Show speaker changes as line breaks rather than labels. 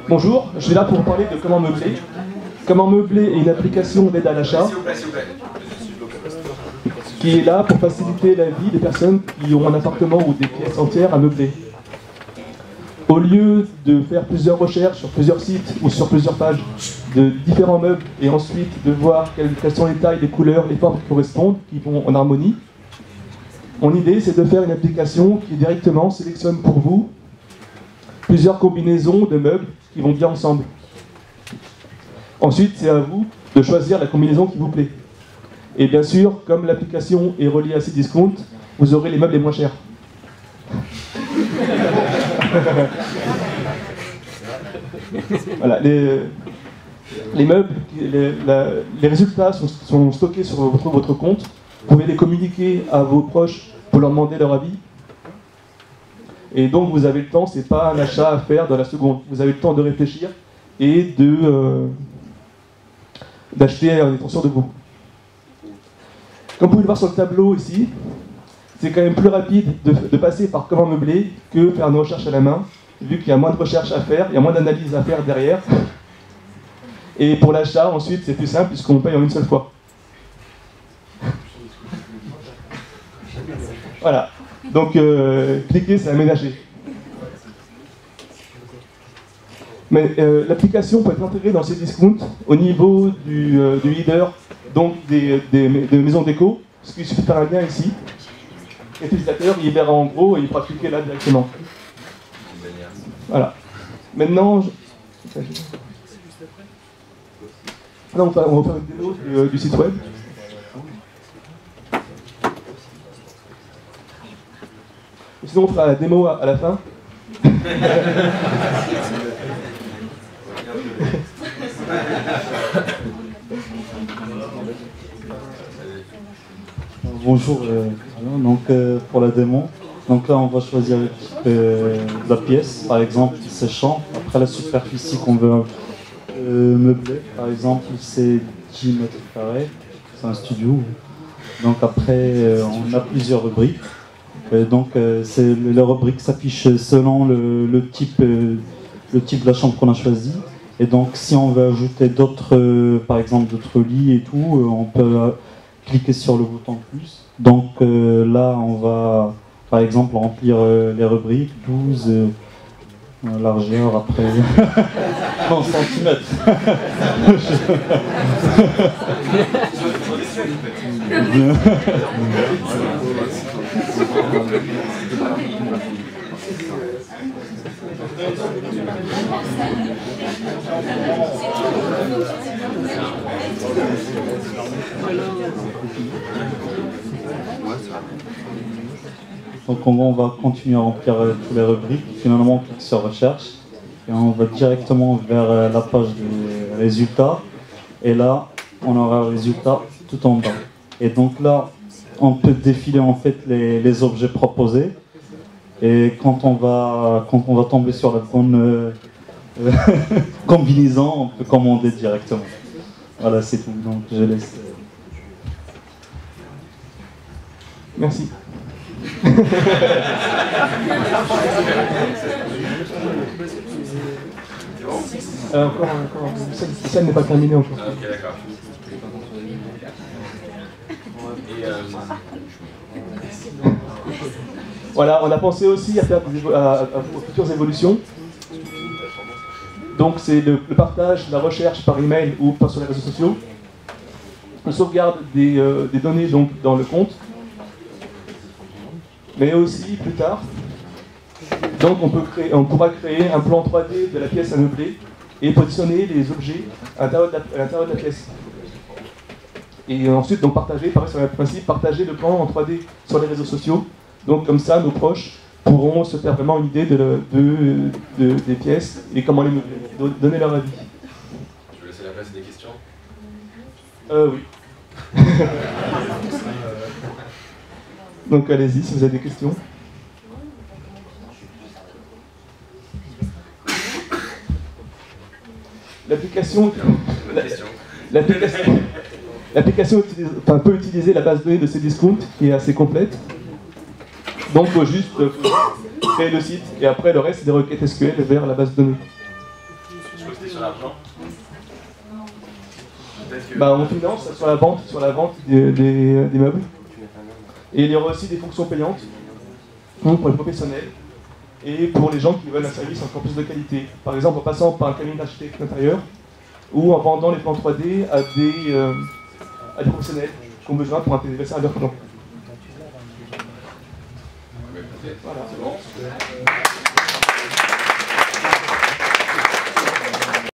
Bonjour, je suis là pour vous parler de Comment Meubler. Comment Meubler est une application d'aide à l'achat qui est là pour faciliter la vie des personnes qui ont un appartement ou des pièces entières à meubler. Au lieu de faire plusieurs recherches sur plusieurs sites ou sur plusieurs pages de différents meubles et ensuite de voir quelles sont les tailles, les couleurs, les formes qui correspondent, qui vont en harmonie, mon idée c'est de faire une application qui directement sélectionne pour vous plusieurs combinaisons de meubles qui vont bien ensemble. Ensuite, c'est à vous de choisir la combinaison qui vous plaît. Et bien sûr, comme l'application est reliée à Cdiscount, vous aurez les meubles les moins chers. Voilà, les meubles, les résultats sont stockés sur votre compte. Vous pouvez les communiquer à vos proches pour leur demander leur avis. Et donc vous avez le temps, c'est pas un achat à faire dans la seconde. Vous avez le temps de réfléchir et d'acheter en fonction de vous. Comme vous pouvez le voir sur le tableau ici, c'est quand même plus rapide de passer par Comment Meubler que faire une recherche à la main, vu qu'il y a moins de recherche à faire, il y a moins d'analyse à faire derrière. Et pour l'achat, ensuite, c'est plus simple puisqu'on paye en une seule fois. Voilà. Donc, cliquer, c'est aménager. Mais l'application peut être intégrée dans Cdiscount au niveau du leader, donc des maisons déco. Ce qu'il suffit de faire un lien ici. L'utilisateur, il verra en gros et il pourra cliquer là directement. Voilà. Maintenant, on va faire une démo du site web. Sinon, on fera la démo à la fin.
Bonjour, donc pour la démo, donc là on va choisir la pièce, par exemple c'est champ, après la superficie qu'on veut meubler, par exemple c'est 10 mètres carrés, c'est un studio, donc après on a plusieurs rubriques, donc les rubriques s'affichent selon le type de la chambre qu'on a choisi, et donc si on veut ajouter d'autres, par exemple d'autres lits et tout, on peut cliquer sur le bouton plus. Donc là, on va par exemple remplir les rubriques 12 largeur après en centimètres. Donc on va continuer à remplir toutes les rubriques. Finalement, on clique sur recherche et on va directement vers la page des résultats. Et là, on aura le résultat tout en bas. Et donc là, on peut défiler en fait les objets proposés. Et quand on va tomber sur la bonne combinaison, on peut commander directement. Voilà, c'est tout. Donc je laisse.
Merci. Encore, ça n'est pas terminé encore.
Ok, d'accord.
Voilà, on a pensé aussi à faire à futures évolutions. Donc c'est le partage, la recherche par email ou par sur les réseaux sociaux. On sauvegarde des données donc dans le compte. Mais aussi plus tard, donc on pourra créer un plan 3D de la pièce à meubler et positionner les objets à l'intérieur de la pièce. Et ensuite, donc partager, pareil sur le principe, partager le plan en 3D sur les réseaux sociaux. Donc comme ça, nos proches pourront se faire vraiment une idée des pièces et comment les meubler, donner leur avis.
Je vais laisser la place à des questions.
Oui. Donc allez-y si vous avez des questions. L'application peut utiliser la base de données de Cdiscount qui est assez complète. Donc il faut juste créer le site et après le reste c'est des requêtes SQL vers la base de données.
l'argent?
Bah, on finance sur la vente des meubles. Et il y aura aussi des fonctions payantes pour les professionnels et pour les gens qui veulent un service encore plus de qualité. Par exemple, en passant par un cabinet d'architecte d'intérieur ou en vendant les plans 3D à des professionnels qui ont besoin pour intégrer ça à leur plan.
Voilà, c'est bon.